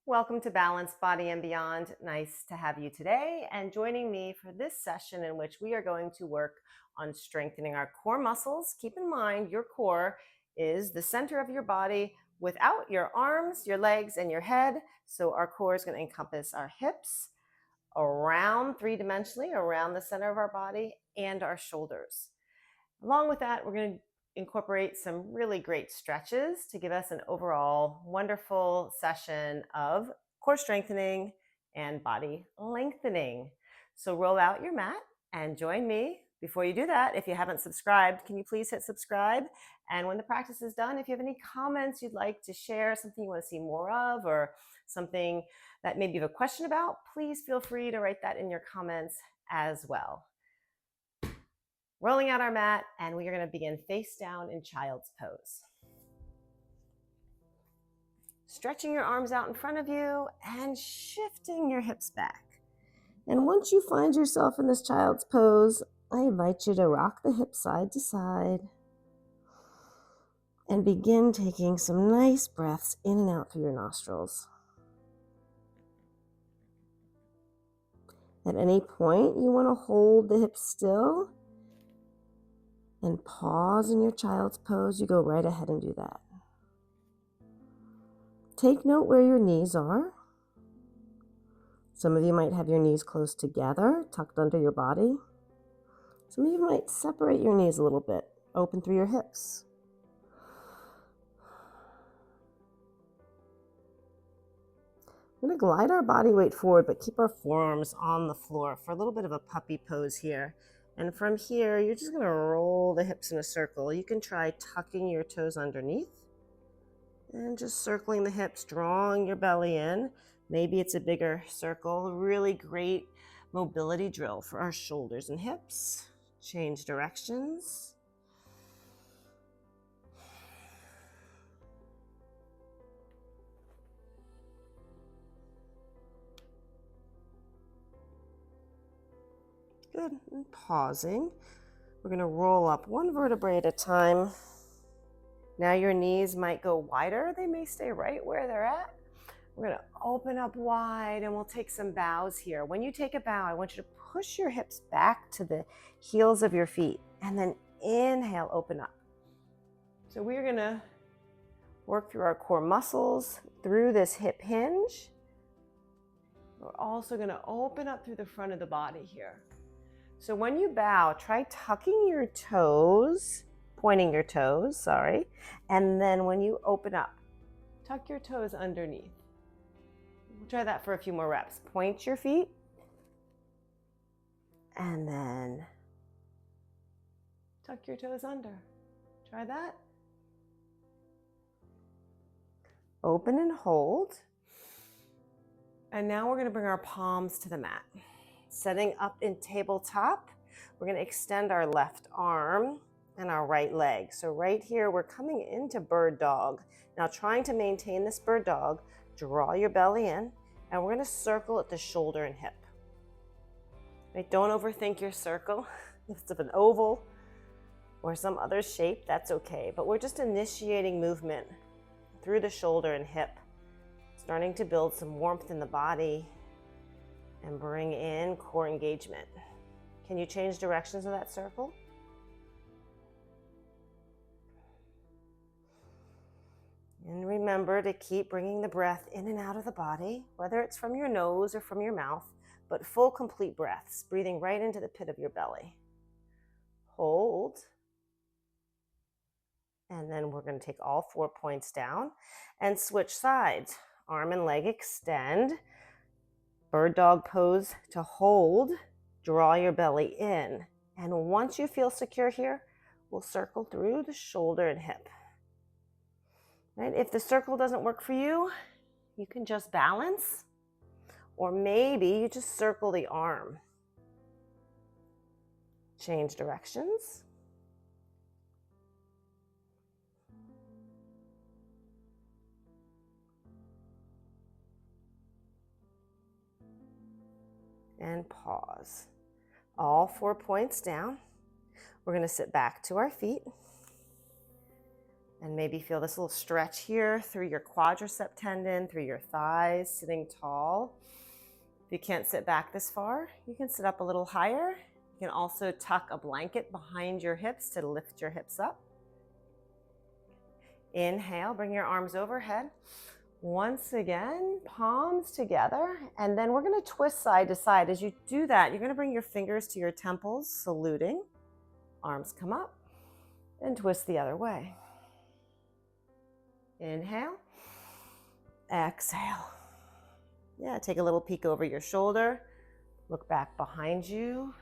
Welcome to Balanced Body and Beyond. Nice to have you today and joining me for this session in which we are going to work on strengthening our core muscles. Keep in mind your core is the center of your body without your arms, your legs, and your head. So our core is going to encompass our hips around three-dimensionally, around the center of our body, and our shoulders. Along with that, we're going to incorporate some really great stretches to give us an overall wonderful session of core strengthening and body lengthening. So roll out your mat and join me. Before you do that, if you haven't subscribed, can you please hit subscribe? And when the practice is done, if you have any comments you'd like to share, something you want to see more of, or something that maybe you have a question about, please feel free to write that in your comments as well. Rolling out our mat, and we are going to begin face down in child's pose. Stretching your arms out in front of you and shifting your hips back. And once you find yourself in this child's pose, I invite you to rock the hips side to side and begin taking some nice breaths in and out through your nostrils. At any point, you want to hold the hips still and pause in your child's pose. You go right ahead and do that. Take note where your knees are. Some of you might have your knees close together, tucked under your body. Some of you might separate your knees a little bit, open through your hips. We're going to glide our body weight forward, but keep our forearms on the floor for a little bit of a puppy pose here. And from here, you're just going to roll the hips in a circle. You can try tucking your toes underneath and just circling the hips, drawing your belly in. Maybe it's a bigger circle. Really great mobility drill for our shoulders and hips. Change directions. Good. And pausing. We're going to roll up one vertebrae at a time. Now your knees might go wider. They may stay right where they're at. We're going to open up wide and we'll take some bows here. When you take a bow, I want you to push your hips back to the heels of your feet and then inhale, open up. So we're going to work through our core muscles through this hip hinge. We're also going to open up through the front of the body here. So when you bow, try tucking your toes, pointing your toes, and then when you open up, tuck your toes underneath. We'll try that for a few more reps. Point your feet, and then tuck your toes under. Try that. Open and hold. And now we're going to bring our palms to the mat. Setting up in tabletop, we're going to extend our left arm and our right leg. So right here, we're coming into bird dog. Now trying to maintain this bird dog, draw your belly in, and we're going to circle at the shoulder and hip. Right, don't overthink your circle. If it's an oval or some other shape, that's okay. But we're just initiating movement through the shoulder and hip, starting to build some warmth in the body and bring in core engagement. Can you change directions of that circle? And remember to keep bringing the breath in and out of the body, whether it's from your nose or from your mouth, but full, complete breaths, breathing right into the pit of your belly. Hold. And then we're going to take all 4 points down and switch sides. Arm and leg extend. Bird dog pose to hold. Draw your belly in. And once you feel secure here, we'll circle through the shoulder and hip. Right? If the circle doesn't work for you, you can just balance, or maybe you just circle the arm. Change directions. And pause. All 4 points down. We're going to sit back to our feet. And maybe feel this little stretch here through your quadricep tendon, through your thighs, sitting tall. If you can't sit back this far, you can sit up a little higher. You can also tuck a blanket behind your hips to lift your hips up. Inhale, bring your arms overhead. Once again, palms together, and then we're going to twist side to side. As you do that, you're going to bring your fingers to your temples, saluting. Arms come up, and twist the other way. Inhale, exhale. Yeah, take a little peek over your shoulder. Look back behind you.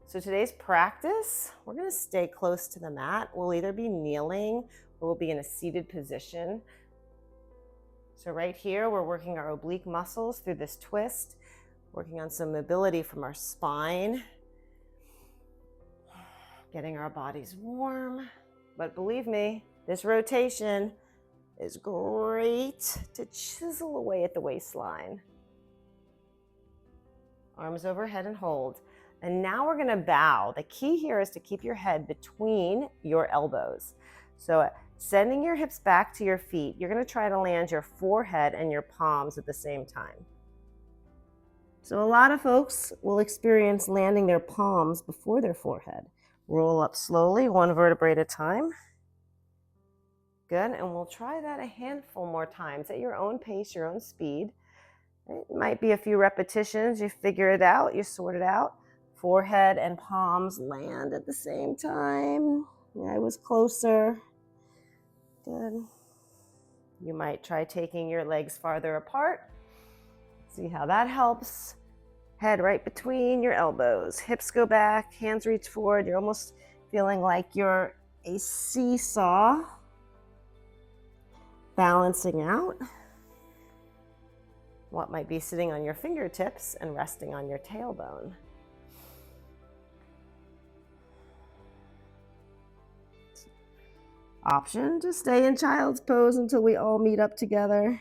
So today's practice, we're going to stay close to the mat. We'll either be kneeling or we'll be in a seated position. So right here, we're working our oblique muscles through this twist, working on some mobility from our spine, getting our bodies warm. But believe me, this rotation is great to chisel away at the waistline. Arms overhead and hold. And now we're going to bow. The key here is to keep your head between your elbows. So sending your hips back to your feet, you're going to try to land your forehead and your palms at the same time. So a lot of folks will experience landing their palms before their forehead. Roll up slowly, one vertebrae at a time. Good, and we'll try that a handful more times at your own pace, your own speed. It might be a few repetitions, you figure it out, you sort it out. Forehead and palms land at the same time. Yeah, I was closer. Good. You might try taking your legs farther apart. See how that helps. Head right between your elbows. Hips go back, hands reach forward. You're almost feeling like you're a seesaw. Balancing out what might be sitting on your fingertips and resting on your tailbone. Option to stay in child's pose until we all meet up together.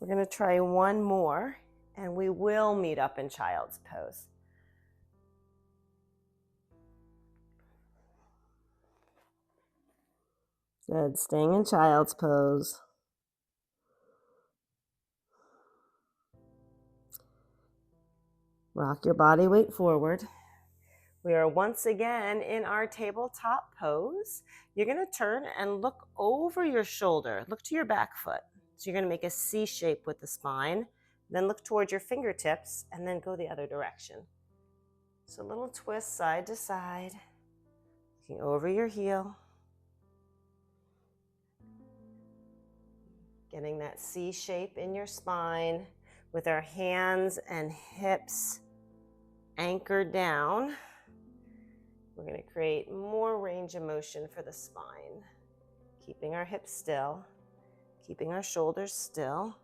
We're going to try one more, and we will meet up in child's pose. Good, staying in child's pose. Rock your body weight forward. We are once again in our tabletop pose. You're going to turn and look over your shoulder. Look to your back foot. So you're going to make a C shape with the spine. Then look towards your fingertips and then go the other direction. So a little twist side to side. Looking over your heel. Getting that C shape in your spine with our hands and hips anchored down. We're going to create more range of motion for the spine. Keeping our hips still, keeping our shoulders still.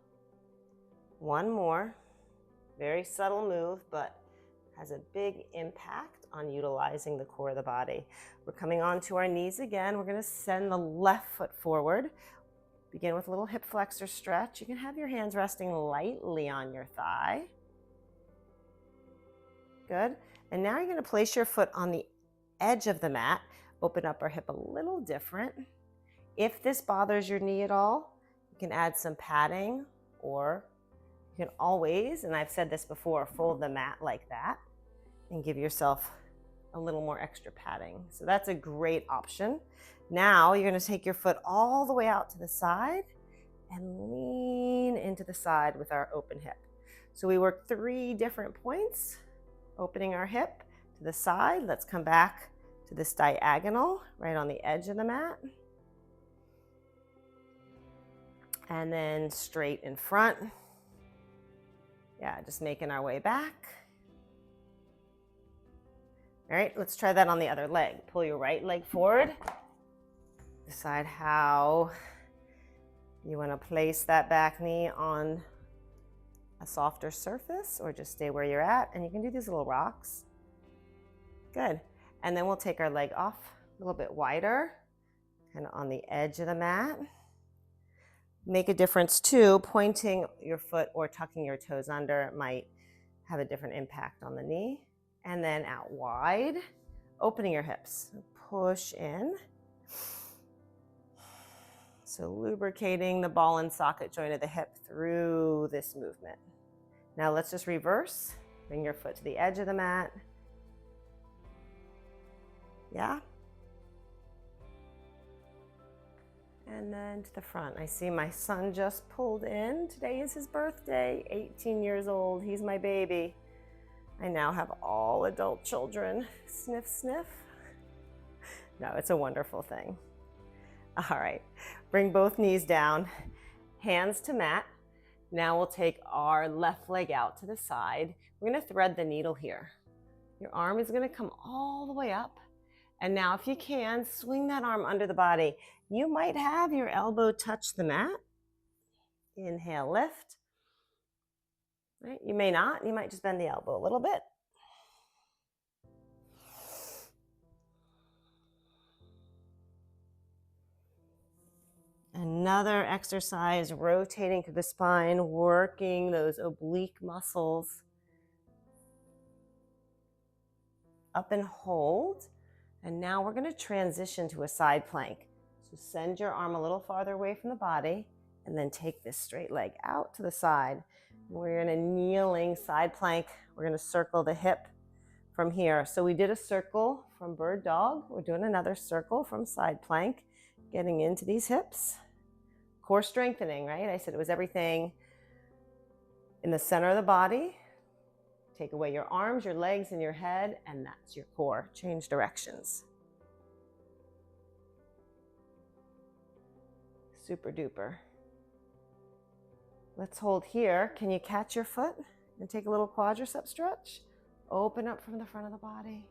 One more. Very subtle move, but has a big impact on utilizing the core of the body. We're coming onto our knees again. We're going to send the left foot forward. Begin with a little hip flexor stretch. You can have your hands resting lightly on your thigh. Good. And now you're going to place your foot on the edge of the mat. Open up our hip a little different. If this bothers your knee at all, you can add some padding, or you can always, and I've said this before, fold the mat like that and give yourself a little more extra padding. So that's a great option. Now you're going to take your foot all the way out to the side and lean into the side with our open hip. So we work 3 different points, opening our hip to the side. Let's come back to this diagonal right on the edge of the mat. And then straight in front. Yeah, just making our way back. All right, let's try that on the other leg. Pull your right leg forward. Decide how you want to place that back knee on a softer surface, or just stay where you're at. And you can do these little rocks. Good. And then we'll take our leg off a little bit wider, kind of on the edge of the mat. Make a difference too. Pointing your foot or tucking your toes under might have a different impact on the knee. And then out wide, opening your hips. Push in. So lubricating the ball and socket joint of the hip through this movement. Now let's just reverse. Bring your foot to the edge of the mat. Yeah? And then to the front. I see my son just pulled in. Today is his birthday, 18 years old. He's my baby. I now have all adult children. Sniff, sniff. No, it's a wonderful thing. All right, bring both knees down, hands to mat. Now we'll take our left leg out to the side. We're gonna thread the needle here. Your arm is gonna come all the way up. And now if you can, swing that arm under the body. You might have your elbow touch the mat. Inhale, lift. Right? You may not, you might just bend the elbow a little bit. Another exercise, rotating through the spine, working those oblique muscles. Up and hold. And now we're going to transition to a side plank. So send your arm a little farther away from the body and then take this straight leg out to the side. We're in a kneeling side plank. We're going to circle the hip from here. So we did a circle from bird dog. We're doing another circle from side plank, getting into these hips. Core strengthening, right? I said it was everything in the center of the body. Take away your arms, your legs, and your head, and that's your core. Change directions. Super duper. Let's hold here. Can you catch your foot and take a little quadricep stretch? Open up from the front of the body.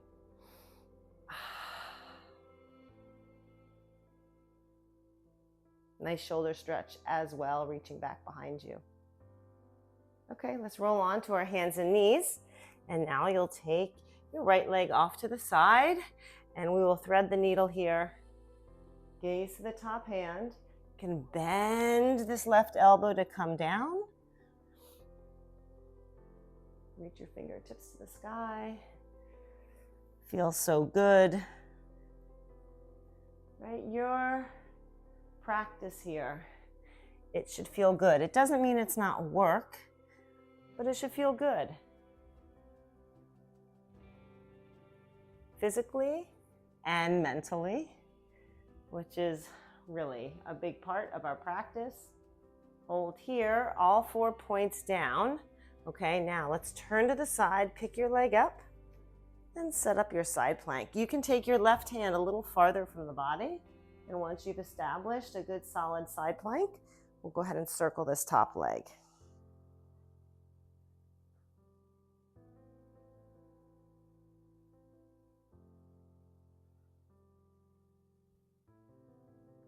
Nice shoulder stretch as well, reaching back behind you. Okay, let's roll on to our hands and knees. And now you'll take your right leg off to the side and we will thread the needle here. Gaze to the top hand. You can bend this left elbow to come down. Reach your fingertips to the sky. Feels so good. Right, your practice here, it should feel good. It doesn't mean it's not work, but it should feel good. Physically and mentally, which is really a big part of our practice. Hold here, all 4 points down. Okay, now let's turn to the side, pick your leg up, and set up your side plank. You can take your left hand a little farther from the body, and once you've established a good solid side plank, we'll go ahead and circle this top leg.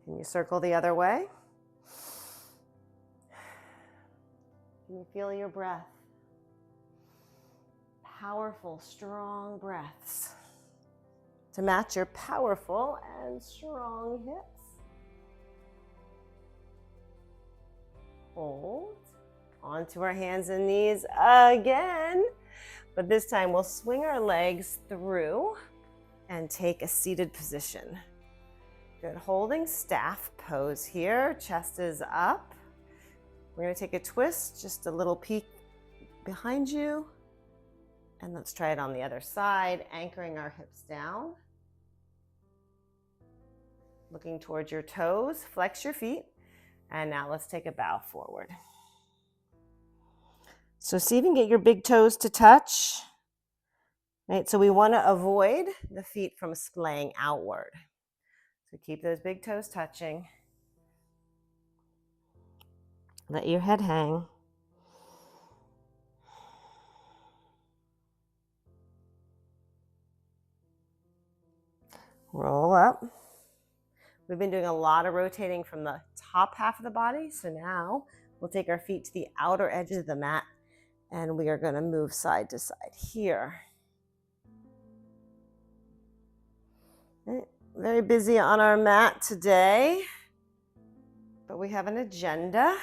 Can you circle the other way? Can you feel your breath? Powerful, strong breaths to match your powerful and strong hips. Hold. Onto our hands and knees again. But this time we'll swing our legs through and take a seated position. Good, holding staff pose here. Chest is up. We're going to take a twist, just a little peek behind you. And let's try it on the other side, anchoring our hips down. Looking towards your toes, flex your feet. And now let's take a bow forward. So see if you can get your big toes to touch. Right, so we want to avoid the feet from splaying outward. So keep those big toes touching. Let your head hang. Roll up. We've been doing a lot of rotating from the top half of the body. So now we'll take our feet to the outer edges of the mat and we are going to move side to side here. Very busy on our mat today, but we have an agenda.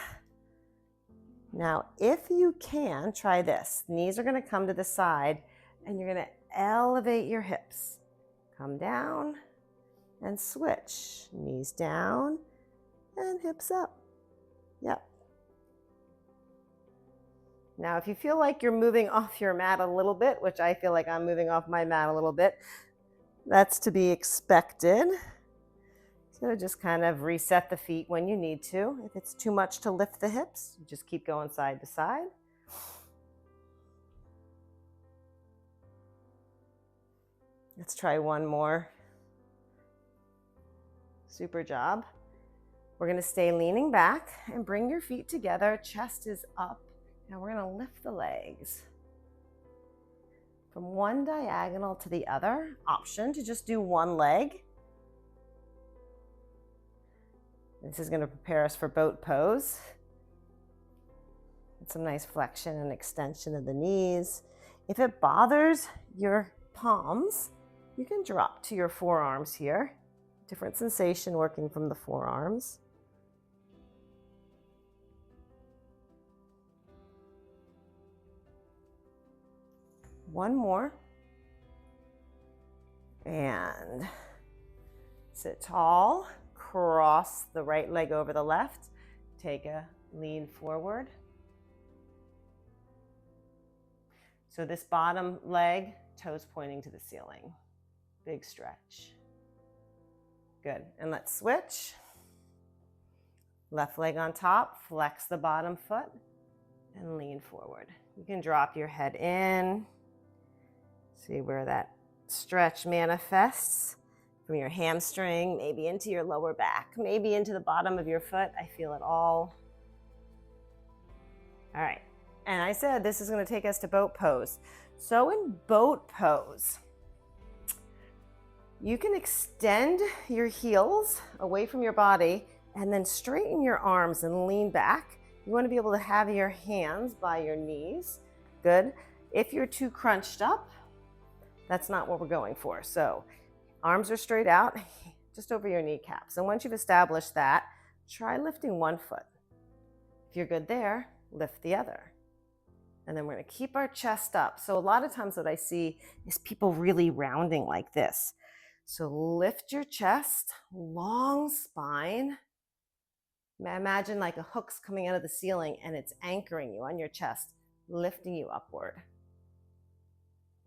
Now, if you can, try this. Knees are going to come to the side and you're going to elevate your hips. Come down and switch. Knees down and hips up. Yep. Now, if you feel like you're moving off your mat a little bit, which I feel like I'm moving off my mat a little bit, that's to be expected. So just kind of reset the feet when you need to. If it's too much to lift the hips, you just keep going side to side. Let's try one more. Super job. We're going to stay leaning back and bring your feet together. Chest is up. Now we're going to lift the legs from one diagonal to the other. Option to just do one leg. This is going to prepare us for boat pose. Get some nice flexion and extension of the knees. If it bothers your palms, you can drop to your forearms here. Different sensation working from the forearms. One more. And sit tall. Cross the right leg over the left. Take a lean forward. So this bottom leg, toes pointing to the ceiling. Big stretch. Good. And let's switch. Left leg on top, flex the bottom foot, and lean forward. You can drop your head in. See where that stretch manifests from your hamstring, maybe into your lower back, maybe into the bottom of your foot. I feel it all. All right. And I said this is going to take us to boat pose. So in boat pose, you can extend your heels away from your body and then straighten your arms and lean back. You want to be able to have your hands by your knees. Good. If you're too crunched up, that's not what we're going for. So arms are straight out, just over your kneecaps. And once you've established that, try lifting one foot. If you're good there, lift the other. And then we're going to keep our chest up. So a lot of times what I see is people really rounding like this. So lift your chest, long spine. Imagine like a hook's coming out of the ceiling and it's anchoring you on your chest, lifting you upward.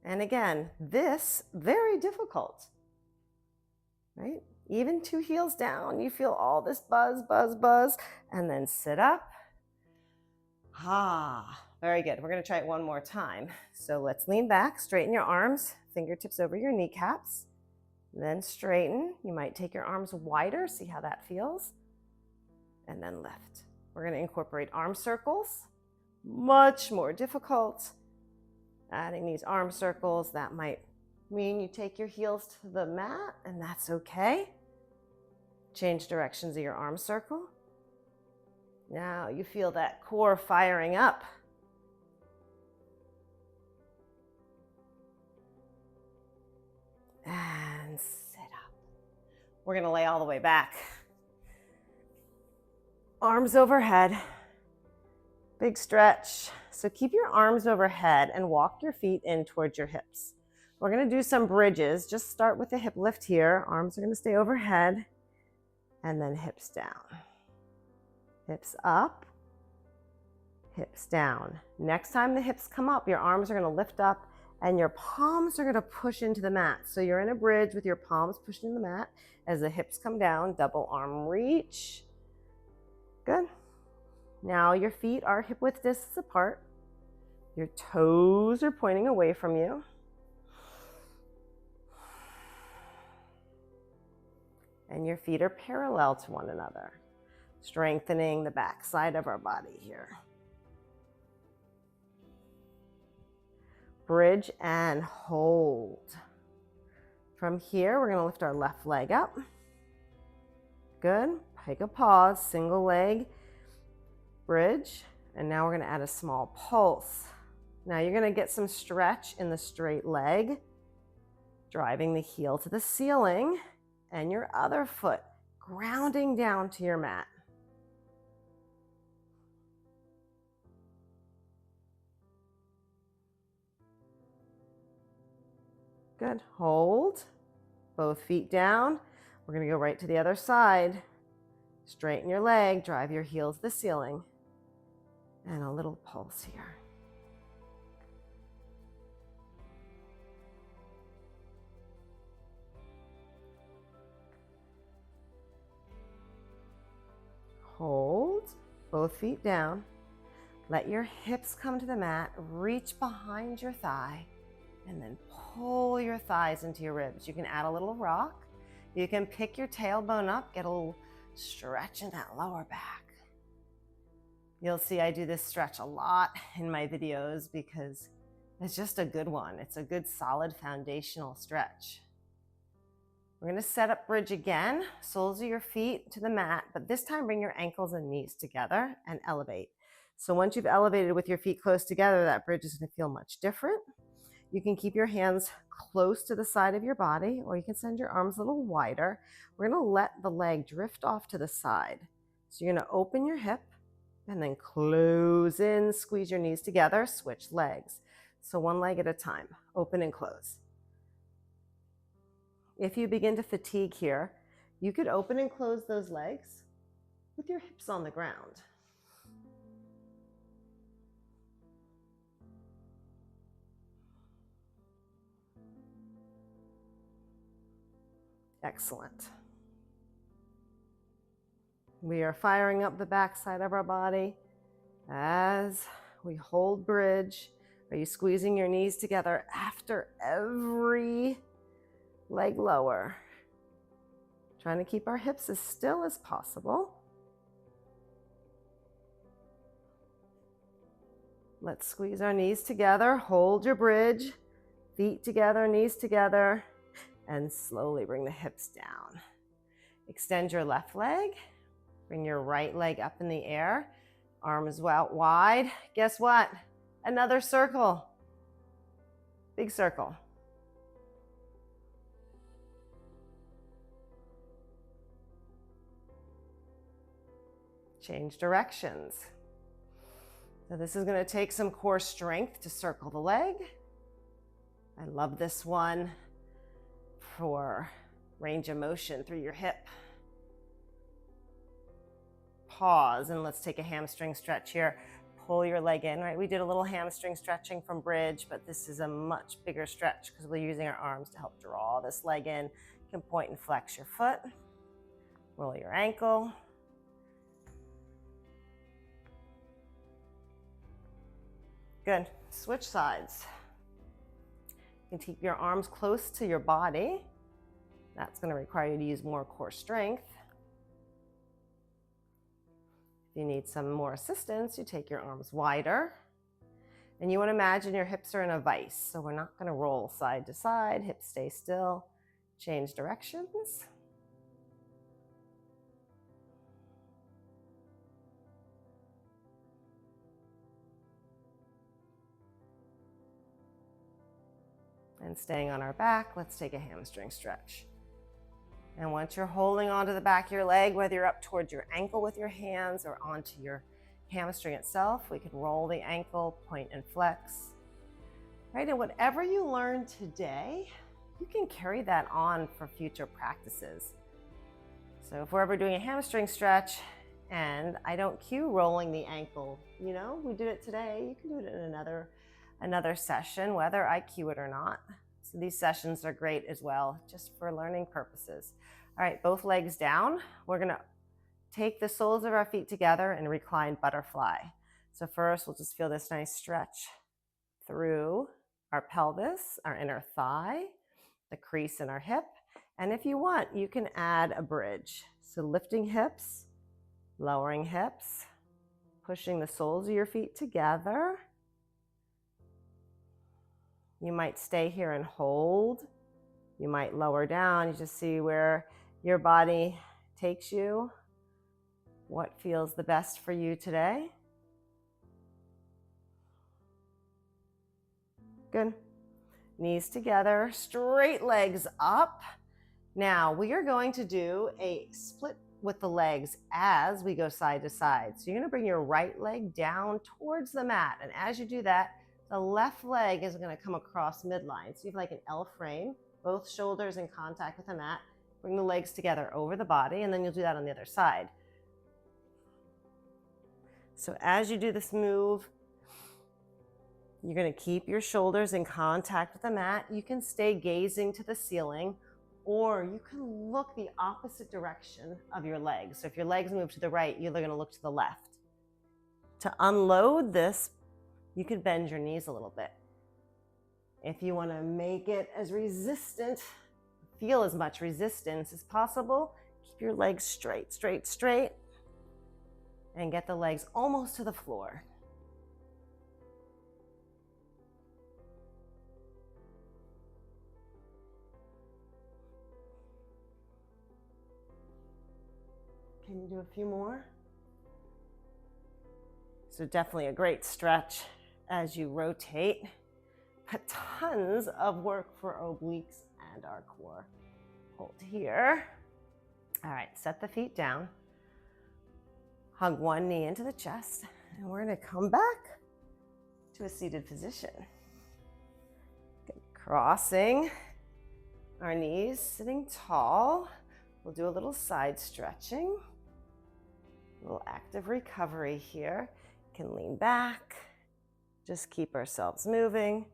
And again, this, very difficult, right? Even two heels down, you feel all this buzz, buzz, buzz, and then sit up. Very good. We're going to try it one more time. So let's lean back, straighten your arms, fingertips over your kneecaps. Then straighten. You might take your arms wider, see how that feels. And then lift. We're going to incorporate arm circles. Much more difficult. Adding these arm circles, that might mean you take your heels to the mat, and that's okay. Change directions of your arm circle. Now you feel that core firing up. And sit up. We're going to lay all the way back. Arms overhead. Big stretch. So keep your arms overhead and walk your feet in towards your hips. We're going to do some bridges. Just start with the hip lift here. Arms are going to stay overhead. And then hips down. Hips up. Hips down. Next time the hips come up, your arms are going to lift up and your palms are going to push into the mat. So you're in a bridge with your palms pushing the mat. As the hips come down, double arm reach. Good. Now your feet are hip width distance apart. Your toes are pointing away from you. And your feet are parallel to one another, strengthening the back side of our body here. Bridge and hold. From here, we're going to lift our left leg up. Good. Take a pause, single leg, bridge, and now we're going to add a small pulse. Now you're going to get some stretch in the straight leg, driving the heel to the ceiling, and your other foot grounding down to your mat. Good. Hold. Both feet down. We're going to go right to the other side. Straighten your leg, drive your heels to the ceiling. And a little pulse here. Hold, both feet down. Let your hips come to the mat, reach behind your thigh, and then pull your thighs into your ribs. You can add a little rock. You can pick your tailbone up, get a little stretch in that lower back. You'll see I do this stretch a lot in my videos because it's just a good one. It's a good solid foundational stretch. We're going to set up bridge again, soles of your feet to the mat, but this time bring your ankles and knees together and elevate. So once you've elevated with your feet close together, that bridge is going to feel much different. You can keep your hands close to the side of your body, or you can send your arms a little wider. We're going to let the leg drift off to the side. So you're going to open your hip and then close in, squeeze your knees together, switch legs. So one leg at a time, open and close. If you begin to fatigue here, you could open and close those legs with your hips on the ground. Excellent. We are firing up the back side of our body as we hold bridge. Are you squeezing your knees together after every leg lower? Trying to keep our hips as still as possible. Let's squeeze our knees together. Hold your bridge. Feet together, knees together. And slowly bring the hips down. Extend your left leg. Bring your right leg up in the air. Arms out wide. Guess what? Another circle. Big circle. Change directions. So this is going to take some core strength to circle the leg. I love this one for range of motion through your hip. Pause and let's take a hamstring stretch here. Pull your leg in, right? We did a little hamstring stretching from bridge, but this is a much bigger stretch because we're using our arms to help draw this leg in. You can point and flex your foot. Roll your ankle. Good. Switch sides. You can keep your arms close to your body. That's going to require you to use more core strength. If you need some more assistance, you take your arms wider. And you want to imagine your hips are in a vise. So we're not going to roll side to side. Hips stay still. Change directions. And staying on our back, let's take a hamstring stretch. And once you're holding onto the back of your leg, whether you're up towards your ankle with your hands or onto your hamstring itself, we could roll the ankle, point and flex. Right, and whatever you learn today, you can carry that on for future practices. So if we're ever doing a hamstring stretch and I don't cue rolling the ankle, you know, we did it today, you can do it in another session, whether I cue it or not. So these sessions are great as well, just for learning purposes. All right, both legs down. We're gonna take the soles of our feet together and recline butterfly. So first, we'll just feel this nice stretch through our pelvis, our inner thigh, the crease in our hip. And if you want, you can add a bridge. So lifting hips, lowering hips, pushing the soles of your feet together. You might stay here and hold. You might lower down. You just see where your body takes you. What feels the best for you today? Good. Knees together, straight legs up. Now we are going to do a split with the legs as we go side to side. So you're going to bring your right leg down towards the mat. And as you do that, the left leg is going to come across midline. So you have like an L frame both shoulders in contact with the mat. Bring the legs together over the body, and then you'll do that on the other side. So as you do this move, you're going to keep your shoulders in contact with the mat. You can stay gazing to the ceiling, or you can look the opposite direction of your legs. So if your legs move to the right, you're going to look to the left. To unload this, you could bend your knees a little bit. If you want to make it as resistant, feel as much resistance as possible, keep your legs straight, straight, straight, and get the legs almost to the floor. Can you do a few more? So definitely a great stretch as you rotate, but tons of work for obliques and our core. Hold here. All right, set the feet down. Hug one knee into the chest, and we're going to come back to a seated position. Good. Crossing our knees, sitting tall. We'll do a little side stretching. A little active recovery here. Can lean back, just keep ourselves moving.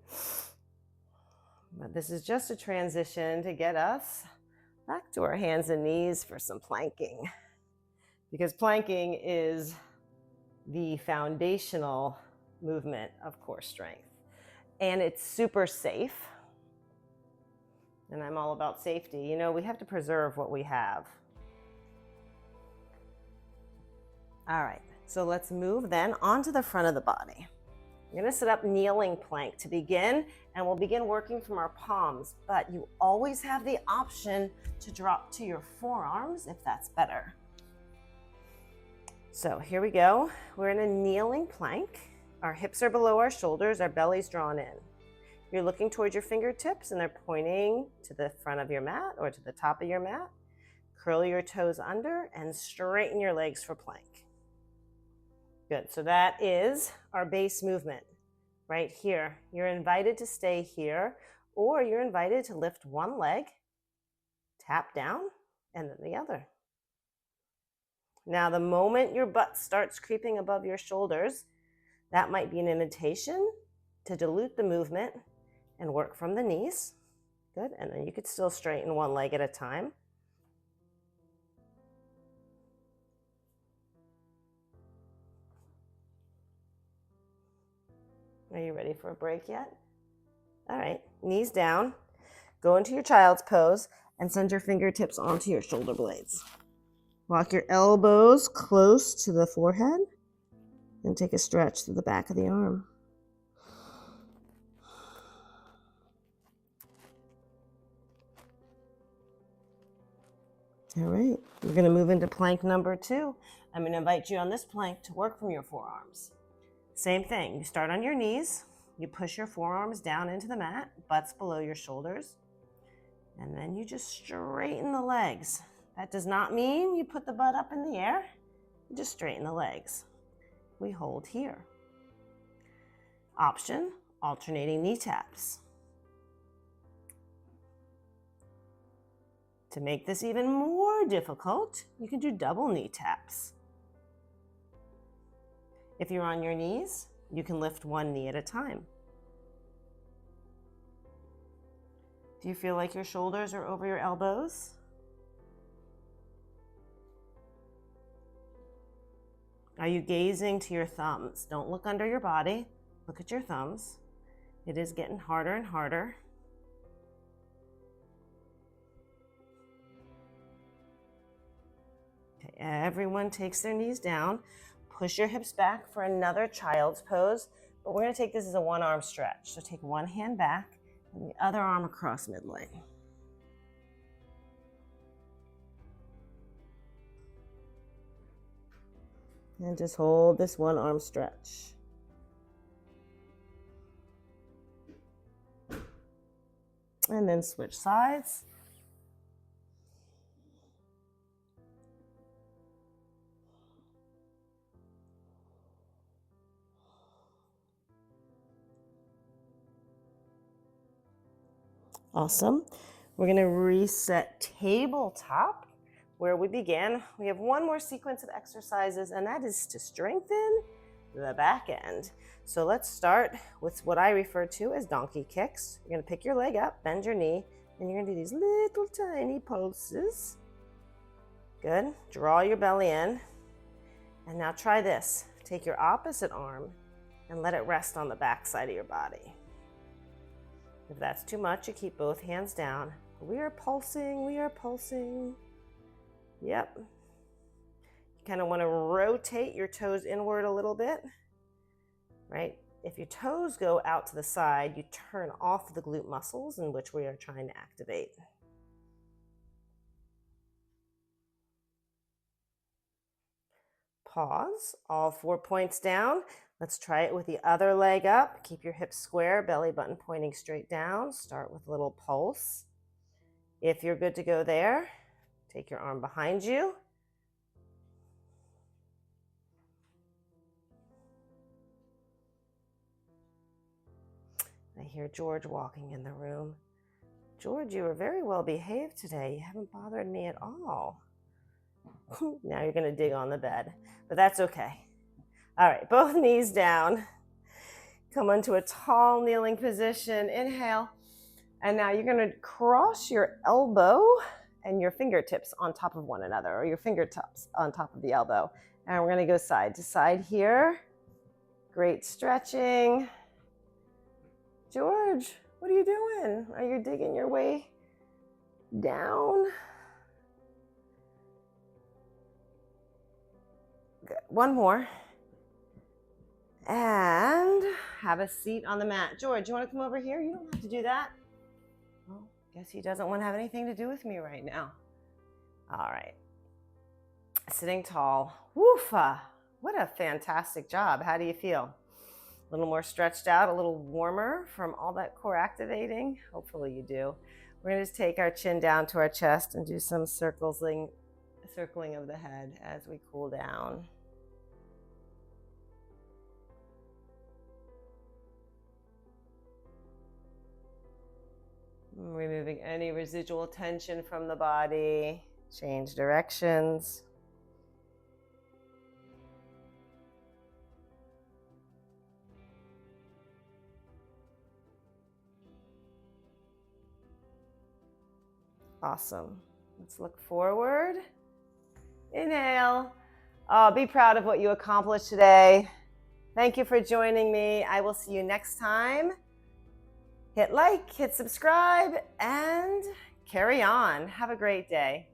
But this is just a transition to get us back to our hands and knees for some planking, because planking is the foundational movement of core strength, and it's super safe. And I'm all about safety. You know, we have to preserve what we have. All right, so let's move then onto the front of the body. I'm going to sit up kneeling plank to begin, and we'll begin working from our palms, but you always have the option to drop to your forearms if that's better. So here we go. We're in a kneeling plank. Our hips are below our shoulders, our belly's drawn in. You're looking towards your fingertips, and they're pointing to the front of your mat or to the top of your mat. Curl your toes under and straighten your legs for plank. Good, so that is our base movement right here. You're invited to stay here, or you're invited to lift one leg, tap down, and then the other. Now, the moment your butt starts creeping above your shoulders, that might be an invitation to dilute the movement and work from the knees. Good, and then you could still straighten one leg at a time. Are you ready for a break yet? All right, knees down. Go into your child's pose and send your fingertips onto your shoulder blades. Walk your elbows close to the forehead and take a stretch through the back of the arm. All right, we're going to move into plank number 2. I'm going to invite you on this plank to work from your forearms. Same thing, you start on your knees, you push your forearms down into the mat, butts below your shoulders, and then you just straighten the legs. That does not mean you put the butt up in the air, you just straighten the legs. We hold here. Option, alternating knee taps. To make this even more difficult, you can do double knee taps. If you're on your knees, you can lift one knee at a time. Do you feel like your shoulders are over your elbows? Are you gazing to your thumbs? Don't look under your body. Look at your thumbs. It is getting harder and harder. Okay, everyone takes their knees down. Push your hips back for another child's pose, but we're going to take this as a one-arm stretch. So take one hand back and the other arm across midline. And just hold this one-arm stretch. And then switch sides. Awesome. We're going to reset tabletop where we began. We have one more sequence of exercises, and that is to strengthen the back end. So let's start with what I refer to as donkey kicks. You're going to pick your leg up, bend your knee, and you're going to do these little tiny pulses. Good. Draw your belly in. And now try this. Take your opposite arm and let it rest on the back side of your body. If that's too much, you keep both hands down. We are pulsing, we are pulsing. Yep. You kind of want to rotate your toes inward a little bit, right? If your toes go out to the side, you turn off the glute muscles in which we are trying to activate. Pause, all 4 points down. Let's try it with the other leg up. Keep your hips square, belly button pointing straight down. Start with a little pulse. If you're good to go there, take your arm behind you. I hear George walking in the room. George, you were very well behaved today. You haven't bothered me at all. Now you're going to dig on the bed, but that's okay. All right, both knees down. Come into a tall kneeling position. Inhale. And now you're going to cross your elbow and your fingertips on top of one another, or your fingertips on top of the elbow. And we're going to go side to side here. Great stretching. George, what are you doing? Are you digging your way down? Good. One more. And have a seat on the mat. George, you want to come over here? You don't have to do that. Well, guess he doesn't want to have anything to do with me right now. All right. Sitting tall. Woofa. What a fantastic job. How do you feel? A little more stretched out, a little warmer from all that core activating? Hopefully you do. We're going to just take our chin down to our chest and do some circling of the head as we cool down. Removing any residual tension from the body. Change directions. Awesome. Let's look forward. Inhale. Oh, be proud of what you accomplished today. Thank you for joining me. I will see you next time. Hit like, hit subscribe, and carry on. Have a great day.